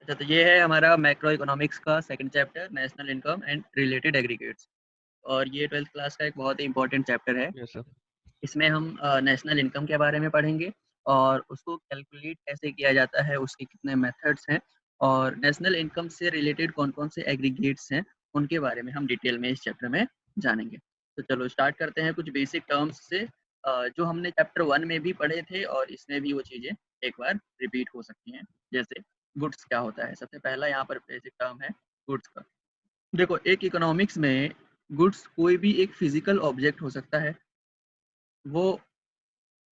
अच्छा, तो ये है हमारा मैक्रो इकोनॉमिक्स का second chapter, national income and related aggregates. और ये 12th क्लास का एक बहुत ही इंपॉर्टेंट चैप्टर है। Yes sir. इसमें हम नेशनल इनकम के बारे में पढ़ेंगे और उसको कैलकुलेट कैसे किया जाता है, उसके कितने मेथड्स हैं और नेशनल इनकम से रिलेटेड कौन-कौन से एग्रीगेट्स हैं, उनके बारे में हम डिटेल में इस चैप्टर में जानेंगे। तो चलो स्टार्ट करते हैं कुछ बेसिक टर्म्स से, जो हमने चैप्टर 1 में भी पढ़े थे और इसमें भी वो चीज़ें एक बार रिपीट हो सकती हैं। जैसे गुड्स क्या होता है? सबसे पहला यहाँ पर बेसिक टर्म है गुड्स का। देखो, एक इकोनॉमिक्स में गुड्स कोई भी एक फिजिकल ऑब्जेक्ट हो सकता है। वो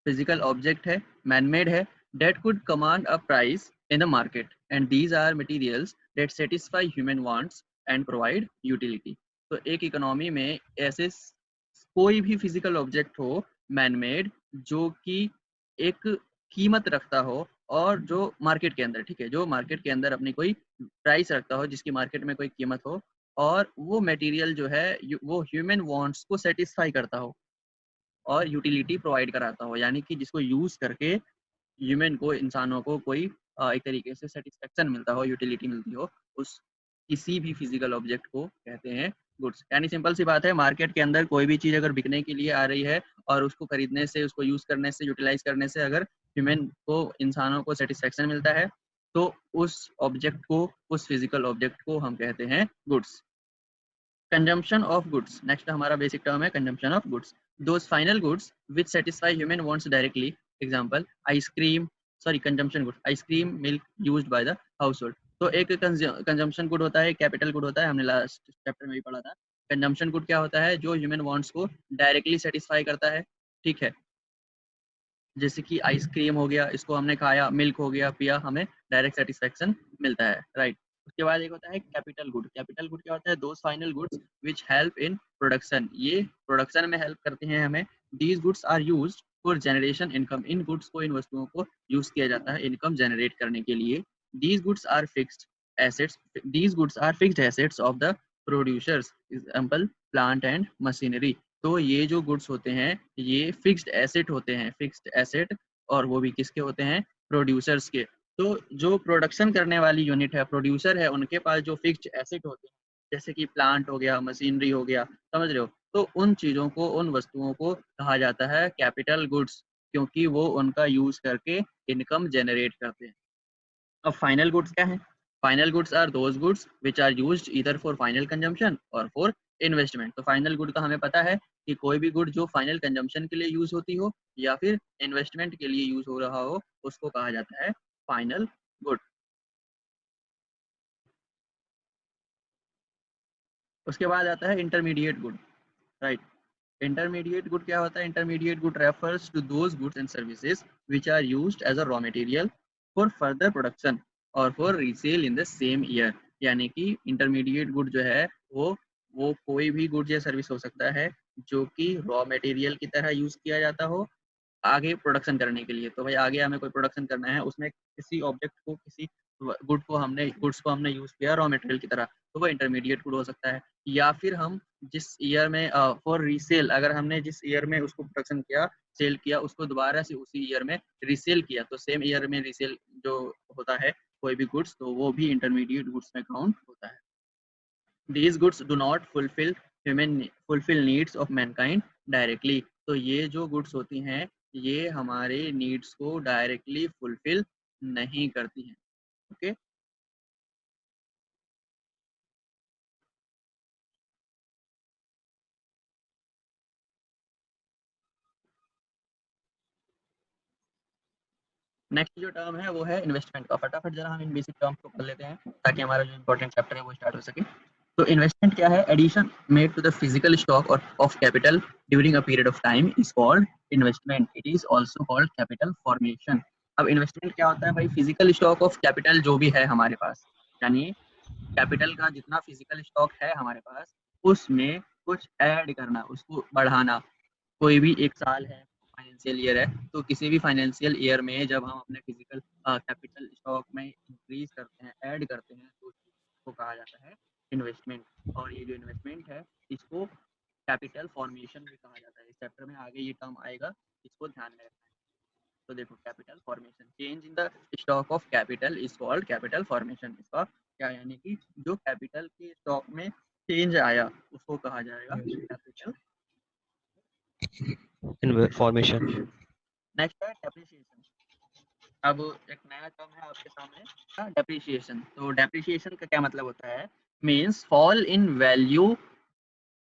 फिजिकल ऑब्जेक्ट है, मैन-मेड है, that could command a price in the market and these are materials that satisfy human wants and provide utility। तो एक इकोनॉमी में ऐसे कोई भी फिजिकल ऑब्जेक्ट हो, मैन-मेड, जो कि एक कीमत रखता हो और जो मार्केट के अंदर, ठीक है, जो मार्केट के अंदर अपनी कोई प्राइस रखता हो, जिसकी मार्केट में कोई कीमत हो और वो मटेरियल जो है वो ह्यूमन वांट्स को सेटिस्फाई करता हो और यूटिलिटी प्रोवाइड कराता हो, यानी कि जिसको यूज़ करके ह्यूमन को, इंसानों को कोई एक तरीके से सैटिस्फैक्शन मिलता हो, यूटिलिटी मिलती हो, उस किसी भी फिजिकल ऑब्जेक्ट को कहते हैं गुड्स। यानी सिंपल सी बात है, मार्केट के अंदर कोई भी चीज़ अगर बिकने के लिए आ रही है और उसको खरीदने से, उसको यूज़ करने से, यूटिलाइज़ करने से अगर ह्यूमन को, इंसानों को सैटिस्फैक्शन मिलता है, तो उस ऑब्जेक्ट को, उस फिजिकल ऑब्जेक्ट को हम कहते हैं goods. Consumption of goods, next हमारा बेसिक टर्म है consumption of goods. Those final goods which satisfy human wants directly, example ice cream, sorry consumption good, ice cream, milk used by the household. तो एक consumption good होता है, capital good होता है, हमने last chapter में भी पढ़ा था। कंजम्पशन गुड क्या होता है? जो ह्यूमन वांट्स को डायरेक्टली सेटिस्फाई करता है, ठीक है, जैसे कि आइसक्रीम हो गया, इसको हमने खाया, मिल्क हो गया, पिया, हमें डायरेक्ट सेटिस्फैक्शन मिलता है, राइट। उसके बाद एक होता है कैपिटल गुड। कैपिटल गुड क्या होता है? Those final goods which help in production, ये प्रोडक्शन में हेल्प करते हैं हमें। These goods are used for generation income, इन गुड्स को, इन वस्तुओं को यूज किया जाता है इनकम जनरेट करने के लिए। These goods are fixed assets, these goods are fixed assets of the producers, example plant and machinery. तो ये जो गुड्स होते हैं, ये फिक्स्ड एसेट होते हैं, फिक्स्ड एसेट, और वो भी किसके होते हैं? प्रोड्यूसर्स के। तो जो प्रोडक्शन करने वाली यूनिट है, प्रोड्यूसर है, उनके पास जो फिक्स्ड एसेट होते हैं, जैसे कि प्लांट हो गया, मशीनरी हो गया, समझ रहे हो? तो उन चीज़ों को, उन वस्तुओं को कहा जाता है कैपिटल गुड्स, क्योंकि वो उनका यूज़ करके इनकम जनरेट करते हैं। अब फाइनल गुड्स क्या हैं? Final goods are those goods which are used either for final consumption और फॉर इन्वेस्टमेंट। तो फाइनल गुड का हमें पता है कि कोई भी गुड जो फाइनल कंजम्पशन के लिए यूज होती हो या फिर इन्वेस्टमेंट के लिए यूज हो रहा हो, उसको कहा जाता है फाइनल गुड। उसके बाद आता है intermediate good, right. Intermediate good क्या होता है? Intermediate good refers to those goods and services which are used as a raw material for further production और for resale in the same year. यानी कि इंटरमीडिएट गुड जो है वो कोई भी गुड या सर्विस हो सकता है जो कि रॉ मटेरियल की तरह यूज किया जाता हो आगे प्रोडक्शन करने के लिए। तो भाई आगे हमें कोई प्रोडक्शन करना है, उसमें किसी ऑब्जेक्ट को, किसी गुड्स को हमने यूज किया रॉ मटेरियल की तरह, तो वो इंटरमीडिएट गुड हो सकता है। या फिर हम जिस ईयर में फॉर रीसेल, अगर हमने जिस ईयर में उसको प्रोडक्शन किया, सेल किया, उसको दोबारा से उसी ईयर में रीसेल किया, तो सेम ईयर में रीसेल जो होता है कोई भी गुड्स, तो वो भी इंटरमीडिएट गुड्स में काउंट होता है। These goods do not fulfill needs of mankind directly। तो ये जो गुड्स होती हैं, ये हमारे नीड्स को डायरेक्टली फुलफिल नहीं करती हैं, ओके। नेक्स्ट जो टर्म है वो है इन्वेस्टमेंट का। फटाफट जरा हम इन बेसिक टर्म्स को पढ़ लेते हैं ताकि हमारा जो इंपॉर्टेंट चैप्टर है वो स्टार्ट हो सके। तो इन्वेस्टमेंट क्या है? Addition made to the physical stock और of capital during a period of time is called investment. It is also called capital formation. अब इन्वेस्टमेंट क्या होता है भाई? फिजिकल स्टॉक ऑफ कैपिटल जो भी है हमारे पास, यानी कैपिटल का जितना फिजिकल स्टॉक है हमारे पास, उसमें कुछ ऐड करना, उसको बढ़ाना। कोई भी एक साल है, फाइनेंशियल ईयर है, तो किसी भी फाइनेंशियल ईयर में जब हम अपने फिजिकल कैपिटल स्टॉक में इंक्रीज करते हैं, ऐड करते हैं, तो उसको कहा जाता है इन्वेस्टमेंट। और ये जो इन्वेस्टमेंट है, इसको कैपिटल फॉर्मेशन भी कहा जाता है। इस चैप्टर में आगे ये टर्म आएगा, इसको ध्यान में रखना है। तो देखो capital formation, change in the stock of capital is called capital formation. इसका क्या यानी कि जो कैपिटल के स्टॉक में चेंज आया उसको कहा जाएगा कैपिटल फॉर्मेशन। नेक्स्ट है डेप्रिसिएशन। अब एक नया टर्म है आपके सामने, डेप्रिसिएशन। तो डेप्रिसिएशन का क्या मतलब होता है, means fall in value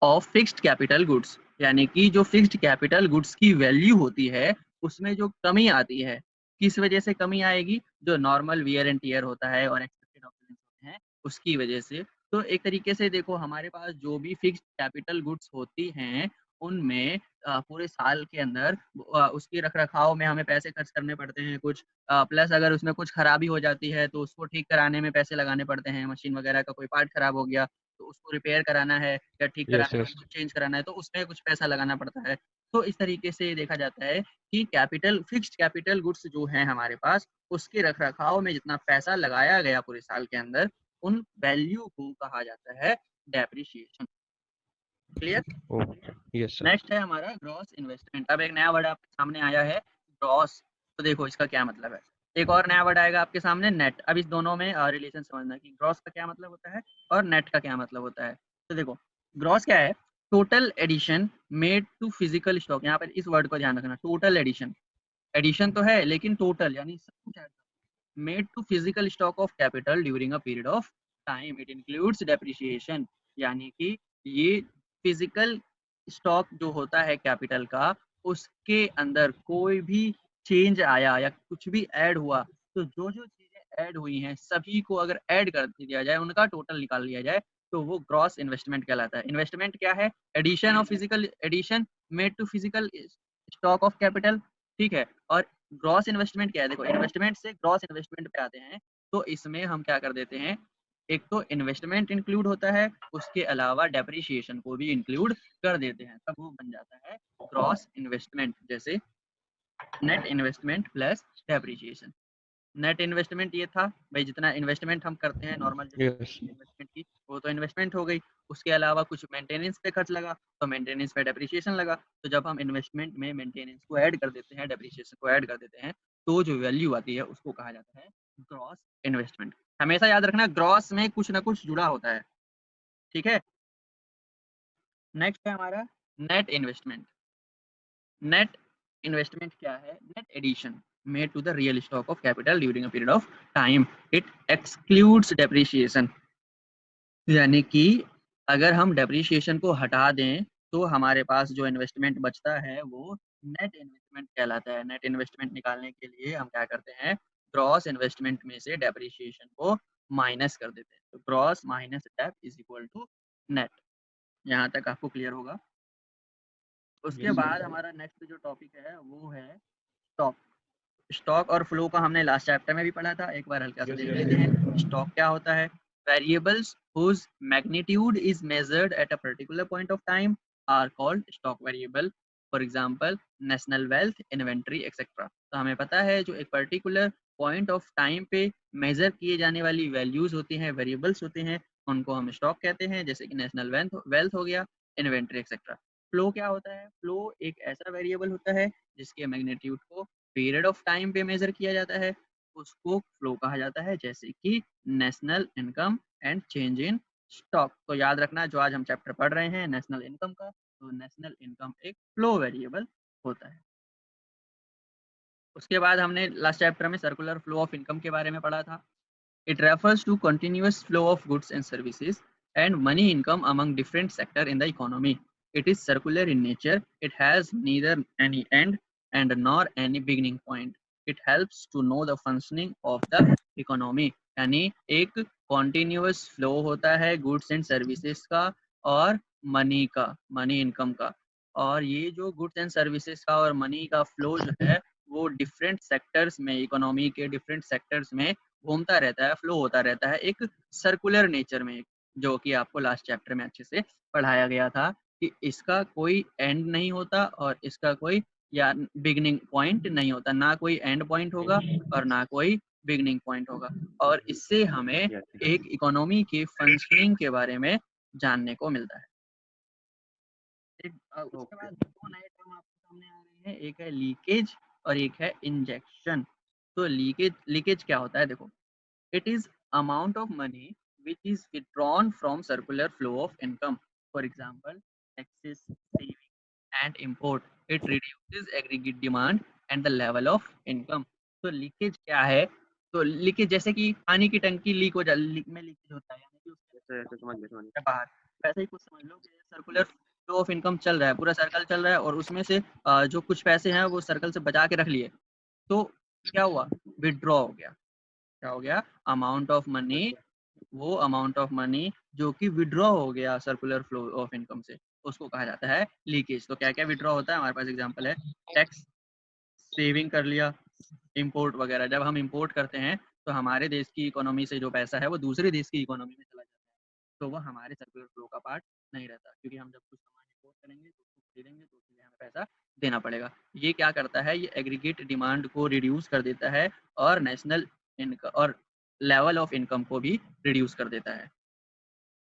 of fixed capital goods, यानी कि जो फिक्स्ड कैपिटल गुड्स की वैल्यू होती है उसमें जो कमी आती है, किस वजह से कमी आएगी, जो नॉर्मल वियर एंड टियर होता है और एक्सपेक्टेड ऑक्यूपेंस होते हैं उसकी वजह से। तो एक तरीके से देखो हमारे पास जो भी फिक्स्ड कैपिटल गुड्स होती हैं उनमें पूरे साल के अंदर उसके रख रखाव में हमें पैसे खर्च करने पड़ते हैं कुछ, प्लस अगर उसमें कुछ खराबी हो जाती है तो उसको ठीक कराने में पैसे लगाने पड़ते हैं, मशीन वगैरह का कोई पार्ट खराब हो गया तो उसको रिपेयर कराना है या ठीक यस कराना है, यस उसको चेंज कराना है, तो उसमें कुछ पैसा लगाना पड़ता है। तो इस तरीके से देखा जाता है कि कैपिटल फिक्स्ड कैपिटल गुड्स जो हैं हमारे पास, उसके रख रखाव में जितना पैसा लगाया गया पूरे साल के अंदर, उन वैल्यू को कहा जाता है depreciation. Clear? Yes sir. Next है हमारा ग्रॉस इन्वेस्टमेंट। अब एक नया वर्ड आपके सामने आया है ग्रॉस। तो देखो इसका क्या मतलब है। एक और नया वर्ड आएगा आपके सामने नेट। अब इस दोनों में रिलेशन समझना कि ग्रॉस का क्या मतलब होता है और नेट का क्या मतलब होता है। तो देखो ग्रॉस क्या है, total addition made to physical stock. यहाँ पर इस वर्ड को ध्यान रखना, टोटल एडिशन, एडिशन तो है लेकिन टोटल यानी सब कुछ made to physical stock of capital during a period of time, it includes depreciation. यानी कि ये फिजिकल स्टॉक जो होता है कैपिटल का, उसके अंदर कोई भी चेंज आया या कुछ भी ऐड हुआ, तो जो जो चीजें ऐड हुई हैं सभी को अगर ऐड कर दिया जाए, उनका टोटल निकाल लिया जाए, तो वो ग्रॉस इन्वेस्टमेंट कहलाता है। इन्वेस्टमेंट क्या है, addition of physical addition made to physical stock of capital, ठीक है। और ग्रॉस इन्वेस्टमेंट क्या है, देखो इन्वेस्टमेंट से ग्रॉस इन्वेस्टमेंट पे आते हैं, तो इसमें हम क्या कर देते हैं, एक तो इन्वेस्टमेंट इंक्लूड होता है, उसके अलावा डेप्रिसिएशन को भी इंक्लूड कर देते हैं, तब वो बन जाता है ग्रॉस इन्वेस्टमेंट। जैसे net investment plus depreciation. Net investment ये था भाई, जितना इन्वेस्टमेंट हम करते हैं नॉर्मल यस इन्वेस्टमेंट की, वो तो इन्वेस्टमेंट हो गई। उसके अलावा कुछ मेंटेनेंस पे खर्च लगा तो मेंटेनेंस पे डेप्रिसिएशन लगा। तो जब हम इन्वेस्टमेंट में मेंटेनेंस को ऐड कर देते हैं, डेप्रिसिएशन को ऐड कर देते हैं, तो जो वैल्यू आती है उसको कहा जाता है ग्रॉस इन्वेस्टमेंट। हमेशा याद रखना ग्रॉस में कुछ ना कुछ जुड़ा होता है, ठीक है। नेक्स्ट है हमारा नेट इन्वेस्टमेंट। नेट इन्वेस्टमेंट क्या है, net addition made to the real stock of capital during a period of time, it excludes depreciation। यानी कि अगर हम डेप्रिसिएशन को हटा दें तो हमारे पास जो इन्वेस्टमेंट बचता है वो नेट इन्वेस्टमेंट कहलाता है। नेट इन्वेस्टमेंट निकालने के लिए हम क्या करते हैं, ग्रॉस इन्वेस्टमेंट में से डेप्रिसिएशन को माइनस कर देते हैं। तो gross minus dep is equal to net. यहाँ तक आपको क्लियर होगा। उसके बाद हमारा नेक्स्ट जो टॉपिक है वो है स्टॉक। स्टॉक और फ्लो का हमने लास्ट चैप्टर में भी पढ़ा था, एक बार हल्का सा देख लेते हैं। स्टॉक क्या होता है, variables whose magnitude is measured at a particular point of time are called stock variable, for example national wealth, inventory etc। तो हमें पता है जो एक पर्टिकुलर पॉइंट ऑफ टाइम पे मेजर किए जाने वाली वैल्यूज होती हैं, वेरिएबल्स होते हैं, उनको हम स्टॉक कहते हैं, जैसे कि नेशनल वेल्थ हो गया, इन्वेंट्री एक्सेट्रा। फ्लो क्या होता है, फ्लो एक ऐसा वेरिएबल होता है जिसके मैग्नीट्यूड को पीरियड ऑफ टाइम पे मेजर किया जाता है, उसको फ्लो कहा जाता है, जैसे कि national income and change in stock. तो याद रखना जो आज हम चैप्टर पढ़ रहे हैं नेशनल इनकम का, तो नेशनल इनकम एक फ्लो वेरिएबल होता है। उसके बाद हमने लास्ट चैप्टर में सर्कुलर फ्लो ऑफ इनकम के बारे में पढ़ा था। It refers to continuous flow of goods and services and money income among different sector in the economy. It is circular in nature. It has neither any end and nor any beginning point. It helps to know the functioning of the economy। यानी एक continuous flow होता है goods and services का और money का, money income का। और ये जो goods and services का और money का flow जो है वो different sectors में, economy के different sectors में घूमता रहता है, flow होता रहता है एक circular nature में, जो कि आपको लास्ट चैप्टर में अच्छे से पढ़ाया गया था कि इसका कोई एंड नहीं होता और इसका कोई या बिगनिंग पॉइंट नहीं होता, ना कोई एंड पॉइंट होगा और ना कोई बिगनिंग पॉइंट होगा। और इससे हमें एक इकोनॉमी के फंक्शनिंग के बारे में जानने को मिलता है। उसके बाद दो नए टर्म आपके सामने आ रहे हैं, एक है लीकेज और एक है इंजेक्शन। तो लीकेज क्या होता है देखो, it is amount of money which is withdrawn from circular flow of income, for example excess saving and import, it reduces aggregate demand and the level of income. तो leakage क्या है, तो leakage जैसे कि पानी की टंकी लीक हो जाए, लीक में लीकेज होता है यानी कि उसके समझ गए। बाहर, वैसे ही कुछ समझ लो कि सर्कुलर फ्लो ऑफ इनकम चल रहा है, पूरा सर्कल चल रहा है और उसमें से जो कुछ पैसे हैं वो सर्कल से बचा के रख लिए, तो क्या हुआ, विड्रॉ हो गया। क्या हो गया, अमाउंट ऑफ मनी, वो अमाउंट ऑफ मनी जो कि विड्रॉ हो गया सर्कुलर फ्लो ऑफ इनकम से, उसको कहा जाता है लीकेज। तो क्या क्या विड्रॉ होता है, हमारे पास एग्जांपल है टैक्स, सेविंग कर लिया, इंपोर्ट वगैरह। जब हम इंपोर्ट करते हैं तो हमारे देश की इकोनॉमी से जो पैसा है वो दूसरे देश की इकोनॉमी में चला जाता है, तो वो हमारे सर्कुलर फ्लो का पार्ट नहीं रहता, क्योंकि हम जब कुछ सामान इंपोर्ट करेंगे तो उसको खरीदेंगे तो उसके लिए हमें पैसा देना पड़ेगा। ये क्या करता है, ये एग्रीगेट डिमांड को रिड्यूस कर देता है और नेशनल इनकम और लेवल ऑफ इनकम को भी रिड्यूस कर देता है।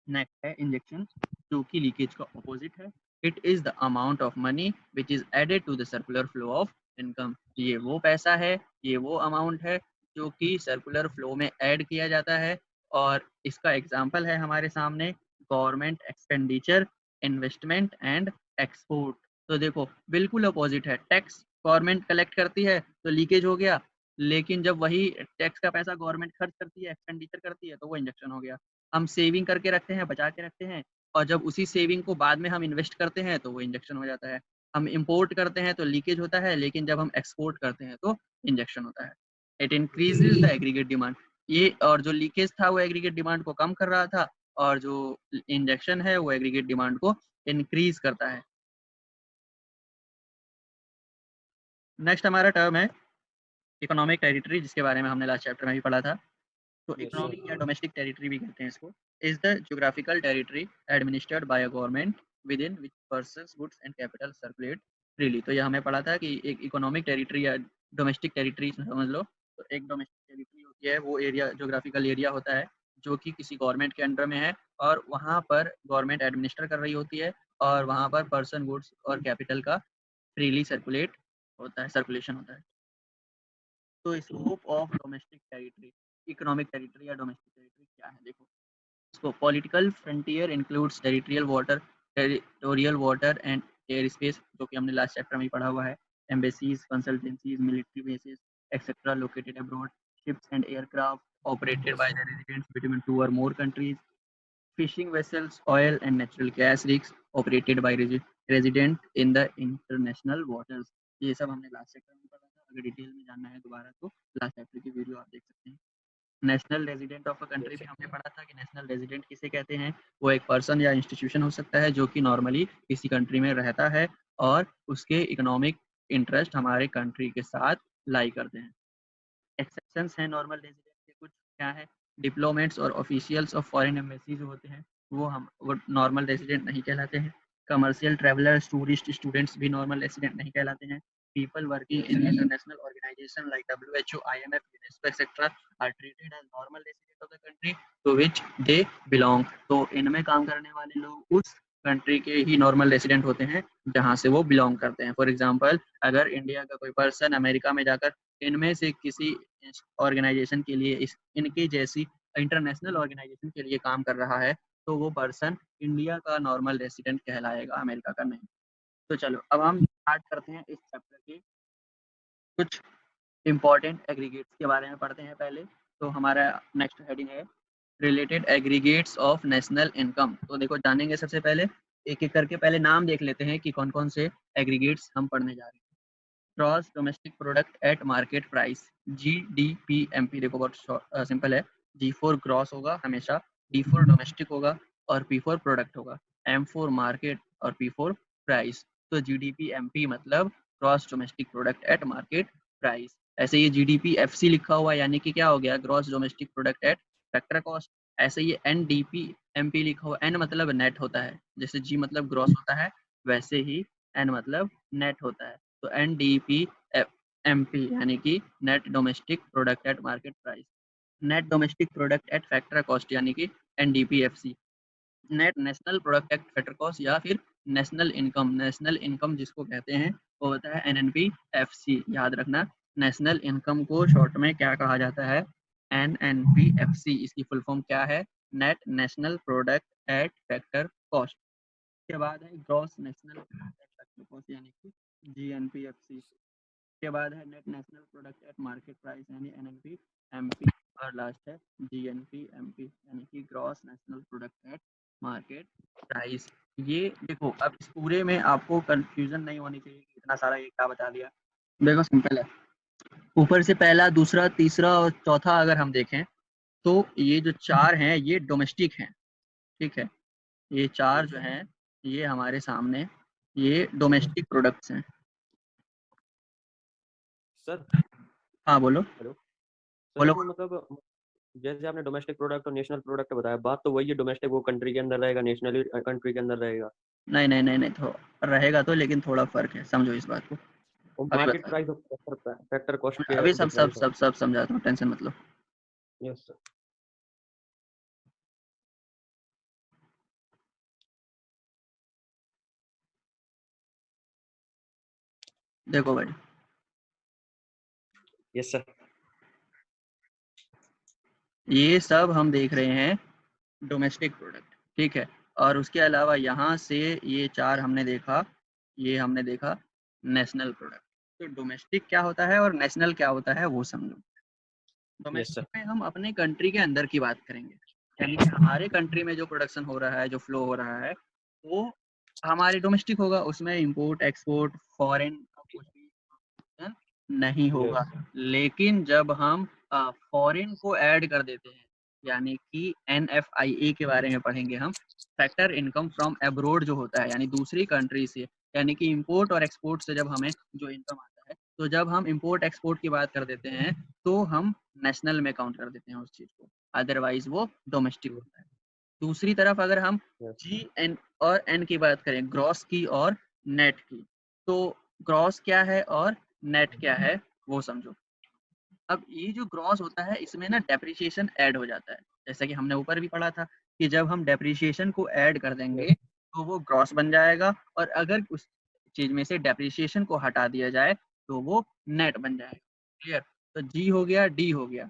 नेक्स्ट है इंजेक्शन, जो कि लीकेज का ऑपोजिट है। It is the amount of money which is added to the circular flow of income. ये वो पैसा है, ये वो अमाउंट है जो कि सर्कुलर फ्लो में ऐड किया जाता है, और इसका एग्जाम्पल है हमारे सामने government expenditure, investment and export. तो देखो बिल्कुल अपोजिट है, टैक्स गवर्नमेंट कलेक्ट करती है तो लीकेज हो गया, लेकिन जब वही टैक्स का पैसा गवर्नमेंट खर्च करती है, एक्सपेंडिचर करती है, तो वो इंजेक्शन हो गया। हम सेविंग करके रखते हैं, बचा के रखते हैं, और जब उसी सेविंग को बाद में हम इन्वेस्ट करते हैं तो वो इंजेक्शन हो जाता है। हम इंपोर्ट करते हैं तो लीकेज होता है, लेकिन जब हम एक्सपोर्ट करते हैं तो इंजेक्शन होता है। It increases the aggregate demand. ये और जो लीकेज था वो एग्रीगेट डिमांड को कम कर रहा था, और जो इंजेक्शन है वो एग्रीगेट डिमांड को इंक्रीज करता है। नेक्स्ट हमारा टर्म है इकोनॉमिक टेरिटरी, जिसके बारे में हमने लास्ट चैप्टर में भी पढ़ा था। तो Yes, sir. इकोनॉमिक या डोमेस्टिक टेरिटरी भी कहते हैं इसको, is the geographical territory administered by a government with in which persons goods and capital circulate freely. तो ये हमें पढ़ा था कि एक इकोनॉमिक टेरिटरी या डोमेस्टिक टेरिटरी समझ लो, तो एक डोमेस्टिक टेरिटरी होती है वो एरिया, ज्योग्राफिकल एरिया होता है जो कि किसी गवर्नमेंट के अंडर में है, और वहाँ पर गवर्नमेंट एडमिनिस्टर कर रही होती है, और वहाँ पर पर्सन गुड्स और कैपिटल का फ्रीली सर्कुलेट होता है, सर्कुलेशन होता है। तो scope of domestic territory, economic territory या डोमेस्टिक टेरिटरी क्या है देखो, इसको political frontier includes territorial water and air space, जो कि हमने लास्ट चैप्टर में ही पढ़ा हुआ है, embassies, consultancies, military bases etcetera located abroad, ships and aircraft operated by the residents between two और more countries, fishing vessels, oil and natural gas rigs operated by resident in the international waters। ये सब हमने last chapter में पढ़ा था, अगर detail में जानना है दोबारा तो लास्ट चैप्टर की वीडियो आप देख सकते हैं। National resident of a country Yes, भी sir. हमने पढ़ा था कि नेशनल रेजिडेंट किसे कहते हैं, वो एक पर्सन या इंस्टीट्यूशन हो सकता है जो कि नॉर्मली किसी कंट्री में रहता है और उसके इकोनॉमिक इंटरेस्ट हमारे कंट्री के साथ लाई करते हैं। एक्सेप्शंस हैं नॉर्मल रेजिडेंट के कुछ, क्या है, डिप्लोमेट्स और ऑफिशियल्स ऑफ फॉरेन एम्बेसी जो होते हैं वो नॉर्मल रेजिडेंट नहीं कहलाते हैं। कमर्शियल ट्रैवलर्स, टूरिस्ट, स्टूडेंट्स भी नॉर्मल रेजिडेंट नहीं कहलाते हैं। People working Yes, in sir. International organisation like WHO, IMF, UNESCO etcetera are treated as normal resident of the country to which they belong. तो इनमें काम करने वाले लोग उस कंट्री के ही नॉर्मल रेजिडेंट होते हैं जहाँ से वो बिलोंग करते हैं। फॉर एग्जाम्पल, अगर इंडिया का कोई पर्सन अमेरिका में जाकर इनमें से किसी ऑर्गेनाइजेशन के लिए, इस इनके जैसी इंटरनेशनल ऑर्गेनाइजेशन के लिए काम कर रहा है, तो वो पर्सन इंडिया का नॉर्मल रेसिडेंट कहलाएगा, अमेरिका का नहीं। तो चलो अब हम स्टार्ट करते हैं इस चैप्टर के कुछ इंपॉर्टेंट एग्रीगेट्स के बारे में पढ़ते हैं पहले। तो हमारा नेक्स्ट हेडिंग है related aggregates of national income. तो देखो जानेंगे सबसे पहले, एक एक करके पहले नाम देख लेते हैं कि कौन कौन से एग्रीगेट्स हम पढ़ने जा रहे हैं। Gross domestic product at market price, GDPMP। देखो बहुत सिंपल है, G4 ग्रॉस होगा हमेशा, D4 डोमेस्टिक होगा और P4 प्रोडक्ट होगा, M4 मार्केट और P4 प्राइस। तो GDPMP मतलब gross domestic product at market price. ऐसे ये GDPFC लिखा हुआ यानी कि क्या हो गया, gross domestic product at factor cost. ऐसे ये NDPMP लिखा हुआ, N मतलब नेट होता है, जैसे G मतलब ग्रॉस होता है वैसे ही N मतलब नेट होता है। तो NDPMP यानी कि net domestic product at market price. Net domestic product at factor cost यानी कि NDPFC। Net national product at factor cost या फिर नेशनल इनकम जिसको कहते हैं वो होता है NNPFC। याद रखना, नेशनल इनकम को शॉर्ट में क्या कहा जाता है? NNPFC। इसकी फुल फॉर्म क्या है? Net national product at factor cost. के बाद है ग्रॉस नेशनल फैक्टर कॉस्ट यानी कि GNPFC। के बाद है net national product eight market price यानी NNPMP। और लास्ट है GNPMP यानी कि gross national product eight market price. ये देखो, अब इस पूरे में आपको कंफ्यूजन नहीं होनी चाहिए कि इतना सारा ये क्या बता दिया। देखो सिंपल है, ऊपर से पहला, दूसरा, तीसरा और चौथा अगर हम देखें तो ये जो चार हैं ये डोमेस्टिक हैं, ठीक है। ये चार जो हैं ये हमारे सामने ये डोमेस्टिक प्रोडक्ट्स हैं। सर हाँ बोलो हेलो सर, बोलो। इसमें मतलब जैसे आपने डोमेस्टिक प्रोडक्ट और नेशनल प्रोडक्ट बताया, बात तो वही है, डोमेस्टिक वो कंट्री के अंदर रहेगा, नेशनल कंट्री के अंदर रहेगा। नहीं नहीं नहीं नहीं, तो रहेगा तो, लेकिन थोड़ा फर्क है, समझो इस बात को। और अभी मार्केट बता, प्राइस और फैक्टर कॉस्ट के अभी सब सब डिफरेंस है। सब सब समझाता हूँ, टेंशन मत लो। Yes sir. देखो भाई, यस सर। ये सब हम देख रहे हैं डोमेस्टिक प्रोडक्ट, ठीक है। और उसके अलावा यहाँ से ये चार हमने देखा, ये हमने देखा नेशनल प्रोडक्ट। तो डोमेस्टिक क्या होता है और नेशनल क्या होता है वो समझो। Yes domestic sir. में हम अपने कंट्री के अंदर की बात करेंगे, यानी कि हमारे कंट्री में जो प्रोडक्शन हो रहा है, जो फ्लो हो रहा है, वो हमारे डोमेस्टिक होगा। उसमें इंपोर्ट एक्सपोर्ट फॉरेन कुछ भी नहीं होगा। यस लेकिन जब हम फॉरेन को ऐड कर देते हैं, यानी कि NFIA के बारे में पढ़ेंगे हम, फैक्टर इनकम फ्रॉम अब्रोड जो होता है, यानी दूसरी कंट्री से, यानी कि इंपोर्ट और एक्सपोर्ट से जब हमें जो इनकम आता है, तो जब हम इंपोर्ट एक्सपोर्ट की बात कर देते हैं तो हम नेशनल में काउंट कर देते हैं उस चीज़ को, अदरवाइज वो डोमेस्टिक होता है। दूसरी तरफ अगर हम यस GN और N की बात करें, ग्रॉस की और नेट की, तो ग्रॉस क्या है और नेट क्या है वो समझो। अब ये जो ग्रॉस होता है इसमें ना डेप्रिसिएशन ऐड हो जाता है, जैसा कि हमने ऊपर भी पढ़ा था कि जब हम डेप्रिसिएशन को ऐड कर देंगे यस तो वो ग्रॉस बन जाएगा, और अगर उस चीज में से डेप्रिसिएशन को हटा दिया जाए तो वो नेट बन जाएगा। क्लियर? तो जी हो गया, डी हो गया,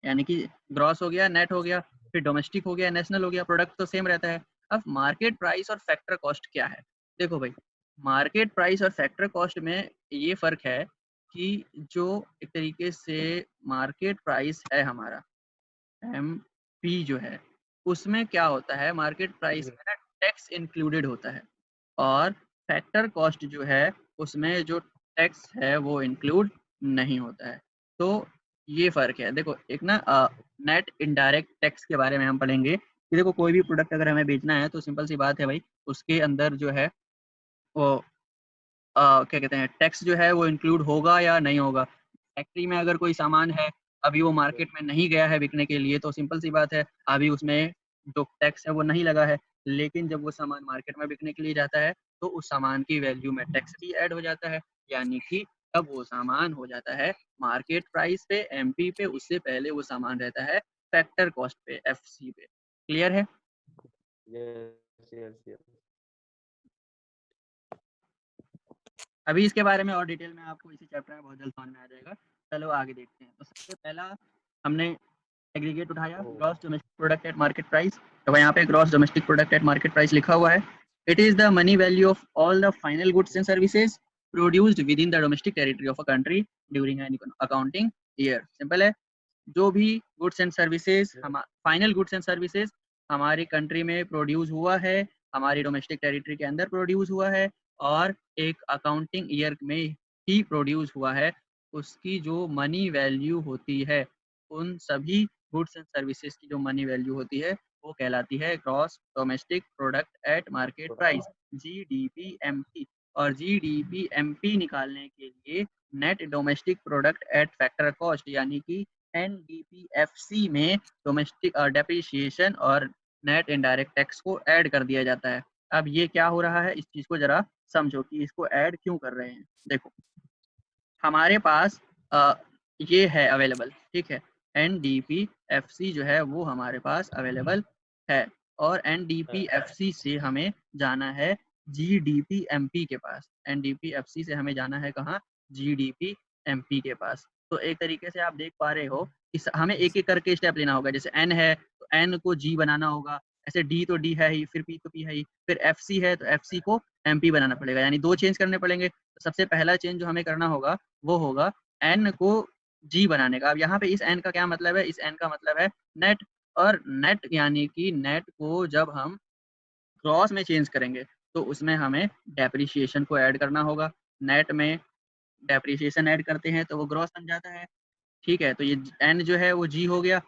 यानी कि ग्रॉस हो गया, नेट हो गया, फिर डोमेस्टिक हो गया, नेशनल हो गया, प्रोडक्ट तो सेम रहता है। अब मार्केट प्राइस और फैक्टर कॉस्ट क्या है? देखो भाई, मार्केट प्राइस और फैक्टर कॉस्ट में ये फर्क है कि जो एक तरीके से मार्केट प्राइस है हमारा MP जो है, उसमें क्या होता है, मार्केट प्राइस में ना टैक्स इंक्लूडेड होता है, और फैक्टर कॉस्ट जो है उसमें जो टैक्स है वो इंक्लूड नहीं होता है। तो ये फ़र्क है। देखो एक ना नेट इनडायरेक्ट टैक्स के बारे में हम पढ़ेंगे कि देखो कोई भी प्रोडक्ट अगर हमें बेचना है तो सिंपल सी बात है भाई, उसके अंदर जो है वो क्या कहते हैं, टैक्स जो है वो इंक्लूड होगा या नहीं होगा। फैक्ट्री में अगर कोई सामान है, अभी वो मार्केट में नहीं गया है बिकने के लिए, तो सिंपल सी बात है अभी उसमें जो टैक्स है वो नहीं लगा है। लेकिन जब वो सामान मार्केट में बिकने के लिए जाता है तो उस सामान की वैल्यू में टैक्स भी ऐड हो जाता है, यानी कि तब वो सामान हो जाता है मार्केट प्राइस पे, MP पे, उससे पहले वो सामान रहता है फैक्टर कॉस्ट पे, FC पे। क्लियर है? Yes yes. अभी इसके बारे में और डिटेल में आपको इसी चैप्टर में बहुत जल्द समझ में आ जाएगा। चलो आगे देखते हैं। तो सबसे पहला हमने एग्रीगेट उठाया, gross domestic product at market price. तो यहाँ पे gross domestic product at market price लिखा हुआ है। It is the money value of all the final goods and services produced with in the domestic territory of a country during an accounting year. Simple है, जो भी goods and services, हम final goods and services हमारी country में produce हुआ है, हमारी domestic territory के अंदर प्रोड्यूस हुआ है, और एक अकाउंटिंग ईयर में ही प्रोड्यूस हुआ है, उसकी जो मनी वैल्यू होती है, उन सभी गुड्स एंड सर्विसेज की जो मनी वैल्यू होती है वो कहलाती है gross domestic product at market price, GDPMP। और GDPMP निकालने के लिए net domestic product at factor cost यानी कि NDPFC में डोमेस्टिक डेप्रिसिएशन और नेट इनडायरेक्ट टैक्स को ऐड कर दिया जाता है। अब ये क्या हो रहा है, इस चीज को जरा समझो कि इसको ऐड क्यों कर रहे हैं। देखो हमारे पास ये है अवेलेबल, ठीक है, NDPFC जो है वो हमारे पास अवेलेबल है, और NDPFC से हमें जाना है GDP MP के पास। NDPFC से हमें जाना है कहाँ? GDP MP के पास। तो एक तरीके से आप देख पा रहे हो कि हमें एक-एक करके स्टेप लेना होगा। जैसे N है तो N को G बनाना होगा, ऐसे D तो D है ही, फिर P तो P है ही, फिर FC है तो FC को MP बनाना पड़ेगा, यानी 2 चेंज करने पड़ेंगे। तो सबसे पहला चेंज जो हमें करना होगा वो होगा N को G बनाने का। अब यहाँ पे इस N का क्या मतलब है? इस N का मतलब है नेट, और नेट यानी कि नेट को जब हम ग्रॉस में चेंज करेंगे तो उसमें हमें डेप्रिसिएशन को ऐड करना होगा। नेट में डेप्रिसिएशन ऐड करते हैं तो वो ग्रॉस बन जाता है। ठीक है, तो ये N जो है वो G हो गया।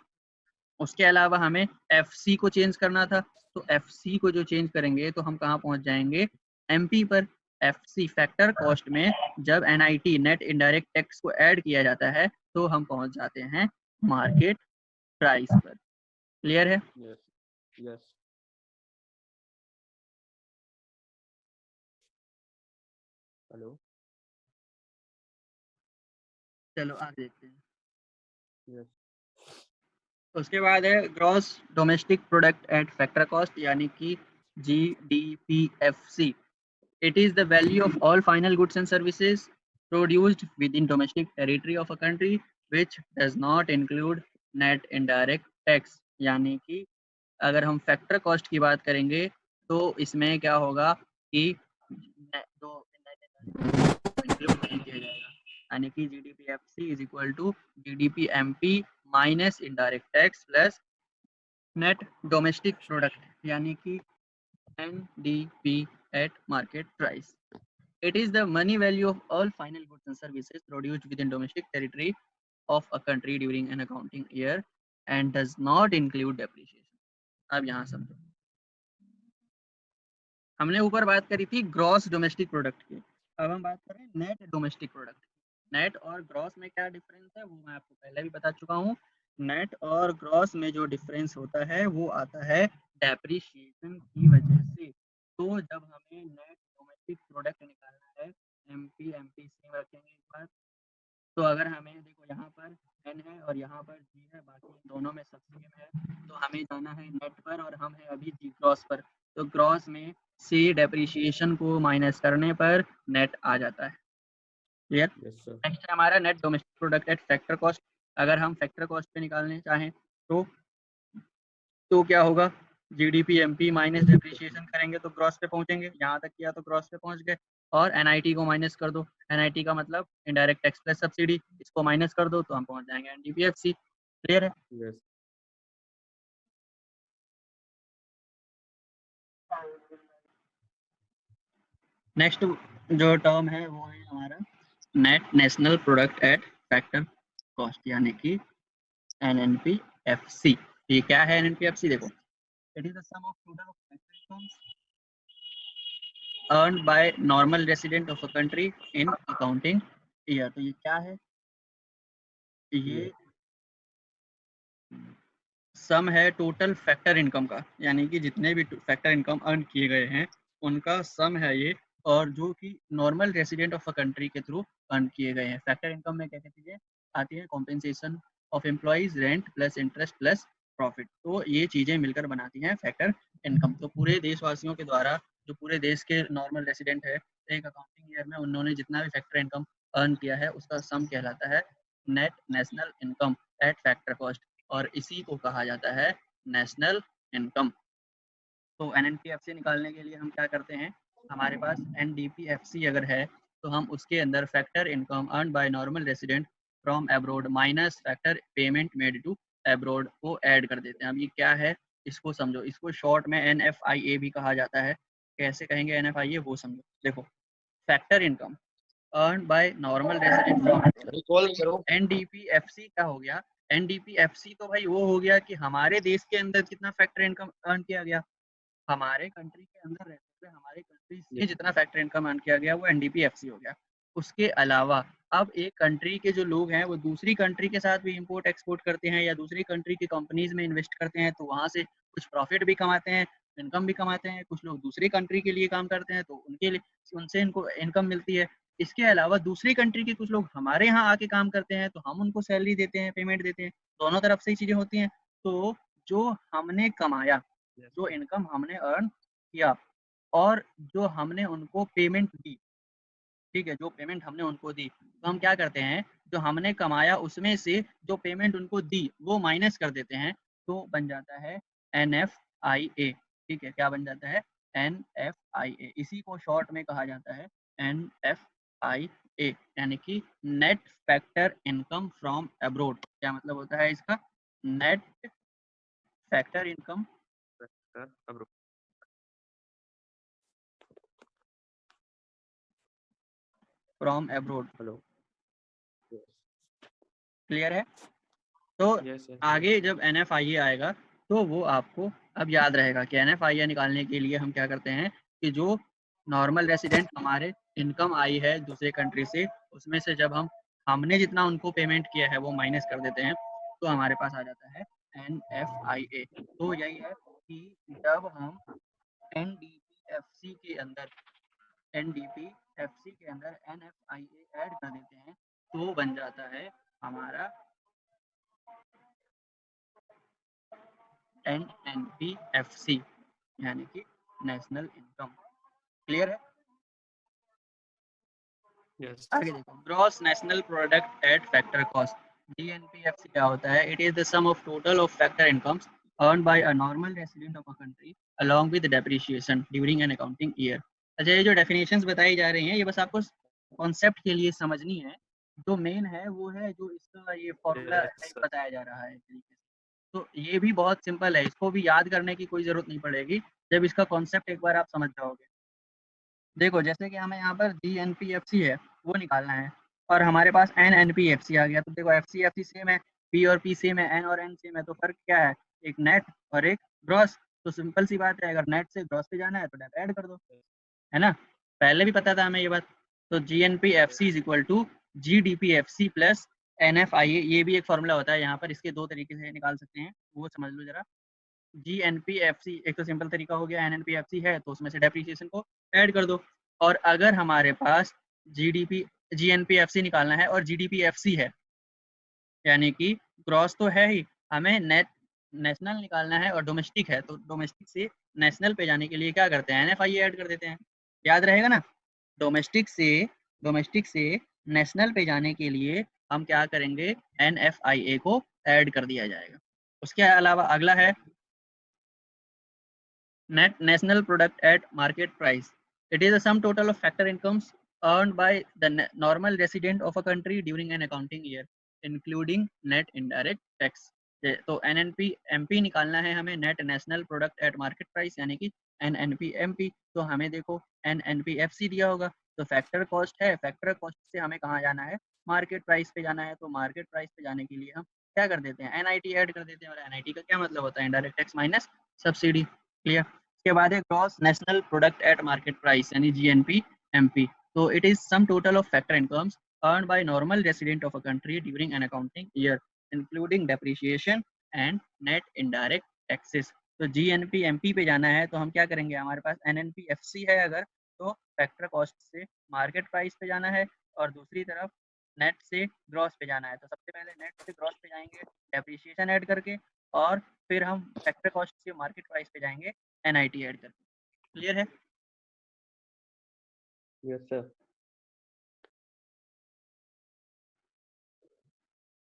उसके अलावा हमें FC को चेंज करना था, तो FC को जो चेंज करेंगे तो हम कहाँ पहुँच जाएँगे? MP पर। FC फैक्टर कॉस्ट में जब NIT नेट इनडायरेक्ट टैक्स को ऐड किया जाता है तो हम पहुँच जाते हैं मार्केट प्राइस पर। क्लियर है? Yes, yes. हेलो। चलो आगे देखते हैं। यस। उसके बाद है gross domestic product at factor cost, यानी कि GDPFC। It is the value of all final goods and services produced within domestic territory of a country which does not include net indirect tax। यानी कि अगर हम factor cost की बात करेंगे तो इसमें क्या होगा कि जो इंक्लूड नहीं किया जाएगा, यानी कि GDPFC is equal to GDPMP minus indirect tax plus net domestic product, यानी कि NDP at market price. It is the money value of all final goods and services produced within domestic territory of a country during an accounting year and does not include depreciation। अब यहाँ समझो, हमने ऊपर बात करी थी gross domestic product की, अब हम बात करें नेट डोमेस्टिक प्रोडक्ट। नेट और ग्रॉस में क्या डिफरेंस है वो मैं आपको पहले भी बता चुका हूँ। नेट और ग्रॉस में जो डिफरेंस होता है वो आता है डेप्रिसिएशन की वजह से। तो जब हमें नेट डोमेस्टिक प्रोडक्ट निकालना है, MP सेम रखेंगे एक बार। तो अगर हमें देखो यहाँ पर N है और यहाँ पर G है, बाकी इन दोनों में सब सेम है, तो हमें जाना है नेट पर और हम है अभी G ग्रॉस पर। तो ग्रॉस में से डेप्रिसिएशन को माइनस करने पर नेट आ जाता है। क्लियर? Yes sir. नेक्स्ट है हमारा net domestic product at factor cost. अगर हम फैक्टर कॉस्ट पे निकालने चाहें तो क्या होगा? GDPMP माइनस डेप्रिसिएशन करेंगे तो ग्रॉस पे पहुंचेंगे, यहाँ तक किया तो ग्रॉस पे पहुंच गए। और NIT को माइनस कर दो, NIT का मतलब इनडायरेक्ट टैक्स प्लस सब्सिडी, इसको माइनस कर दो तो हम पहुंच जाएंगे NDPFC। क्लियर है? यस। नेक्स्ट जो टर्म है वो है हमारा net national product at factor cost, यानी कि NNPFC। ये क्या है NNPFC? देखो, it is the sum of total of factor incomes earned by normal resident of a country in accounting year। तो ये क्या है? ये सम है टोटल फैक्टर इनकम का, यानी कि जितने भी फैक्टर इनकम अर्न किए गए हैं उनका सम है ये, और जो कि normal resident of a country के थ्रू अर्न किए गए हैं। फैक्टर इनकम में क्या क्या चीज़ें आती है? Compensation of employees, rent plus interest plus profit. तो ये चीज़ें मिलकर बनाती हैं फैक्टर इनकम। तो पूरे देशवासियों के द्वारा, जो पूरे देश के नॉर्मल रेसिडेंट है, एक अकाउंटिंग ईयर में उन्होंने जितना भी फैक्टर इनकम अर्न किया है उसका सम कहलाता है net national income eight factor cost, और इसी को कहा जाता है नेशनल इनकम। तो NNPFC निकालने के लिए हम क्या करते हैं? हमारे पास NDPFC अगर है तो हम उसके अंदर factor income earn by normal resident from abroad minus factor payment made to abroad को ऐड कर देते हैं। अब ये क्या है इसको समझो, इसको शॉर्ट में NFIA भी कहा जाता है। कैसे कहेंगे NFIA वो समझो। देखो, factor income earn by normal resident from recall करो। NDPFC क्या हो गया? NDPFC तो भाई वो हो गया कि हमारे देश के अंदर कितना फैक्टर इनकम अर्न किया गया, हमारे कंट्री के अंदर रहते हुए हमारे कंट्री से जितना फैक्टर इनकम अर्न किया गया वो NDPFC हो गया। उसके अलावा अब एक कंट्री के जो लोग हैं वो दूसरी कंट्री के साथ भी इंपोर्ट एक्सपोर्ट करते हैं या दूसरी कंट्री की कंपनीज में इन्वेस्ट करते हैं, तो वहाँ से कुछ प्रॉफिट भी कमाते हैं, इनकम भी कमाते हैं। कुछ लोग दूसरी कंट्री के लिए काम करते हैं तो उनके लिए उनसे इनको इनकम मिलती है। इसके अलावा दूसरी कंट्री के कुछ लोग हमारे यहाँ आके काम करते हैं तो हम उनको सैलरी देते हैं, पेमेंट देते हैं। दोनों तरफ से ही चीज़ें होती हैं। तो जो हमने कमाया, जो इनकम हमने अर्न किया, और जो हमने उनको पेमेंट दी, ठीक है, जो पेमेंट हमने उनको दी, तो हम क्या करते हैं, जो हमने कमाया उसमें से जो पेमेंट उनको दी वो माइनस कर देते हैं, तो बन जाता है NFIA। ठीक है, क्या बन जाता है, NFIA। इसी को शॉर्ट में कहा जाता है NFIA, यानी कि net factor income from abroad. क्या मतलब होता है इसका, नेट फैक्टर इनकम अब फ्रॉम अब्रोड। हेलो। क्लियर है। तो यस यस आगे जब NFIA आएगा तो वो आपको अब याद रहेगा कि NFIA निकालने के लिए हम क्या करते हैं कि जो नॉर्मल रेसिडेंट हमारे इनकम आई है दूसरे कंट्री से, उसमें से जब हमने जितना उनको पेमेंट किया है वो माइनस कर देते हैं, तो हमारे पास आ जाता है NFIA। तो यही है कि जब हम NDPFC के अंदर NFIA ऐड कर देते हैं तो बन जाता है हमारा NNPFC, यानी कि नेशनल इनकम। क्लियर है। यस आगे देखो, gross national product at factor cost. GNPFC क्या होता है, it is the sum of total of factor incomes earned by a normal resident of a country along with depreciation during an accounting year। अच्छा, ये जो definitions बताई जा रही हैं ये बस आपको कॉन्सेप्ट के लिए समझनी है। जो मेन है वो है जो इसका ये फॉर्मूला यस बताया जा रहा है तरीके से। तो ये भी बहुत सिंपल है, इसको भी याद करने की कोई ज़रूरत नहीं पड़ेगी जब इसका कॉन्सेप्ट एक बार आप समझ जाओगे। देखो, जैसे कि हमें यहाँ पर GNPFC है वो निकालना है और हमारे पास NNPFC आ गया, तो देखो FCFC सेम है, P और P सेम है, N और N सेम है, तो फर्क क्या है, एक नेट और एक ग्रॉस। तो सिंपल सी बात है, अगर नेट से ग्रॉस पे जाना है तो डेट ऐड कर दो, है ना। पहले भी पता था हमें ये बात। तो GNPFC is equal to GDPFC plus NFIA, ये भी एक फॉर्मूला होता है यहाँ पर, इसके दो तरीके से निकाल सकते हैं, वो समझ लो जरा। GNPFC एक तो सिंपल तरीका हो गया, NNPFC है तो उसमें से डेप्रीशिएशन को ऐड कर दो। और अगर हमारे पास GNPFC निकालना है और GDPFC है, यानी कि क्रॉस तो है ही, हमें नेशनल निकालना है और डोमेस्टिक है, तो डोमेस्टिक से नेशनल पे जाने के लिए क्या करते हैं, NFIA ऐड कर देते हैं। याद रहेगा ना। डोमेस्टिक से नेशनल पे जाने के लिए हम क्या करेंगे, NFIA को ऐड कर दिया जाएगा। उसके अलावा अगला है net national product at market price. It is the sum total of factor incomes earned by the normal resident of a country during an accounting year, including net indirect tax. तो NNP-MP निकालना है हमें, net national product eight market price, यानी कि NNP-MP। तो हमें देखो NNPFC दिया होगा, तो फैक्टर कॉस्ट है, फैक्टर कॉस्ट से हमें कहाँ जाना है, मार्केट प्राइस पे जाना है। तो मार्केट प्राइस पे जाने के लिए हम क्या कर देते हैं, NIT ऐड कर देते हैं, और NIT का क्या मतलब होता है, indirect tax minus subsidy. Clear. उसके बाद है gross national product eight market price, यानी GNP-MP। तो it is sum total of factor incomes earned by normal resident of a country during an accounting year, including depreciation and net indirect taxes। तो GNP-MP पे जाना है तो हम क्या करेंगे, हमारे पास NNP-FC है अगर, तो फैक्टर कॉस्ट से मार्केट प्राइस पे जाना है, और दूसरी तरफ नेट से ग्रॉस पे जाना है। तो सबसे पहले नेट से ग्रॉस पे जाएंगे डेप्रिसिएशन ऐड करके, और फिर हम फैक्टर कॉस्ट से मार्केट प्राइस पे जाएंगे NIT ऐड करके। क्लियर है। Yes sir.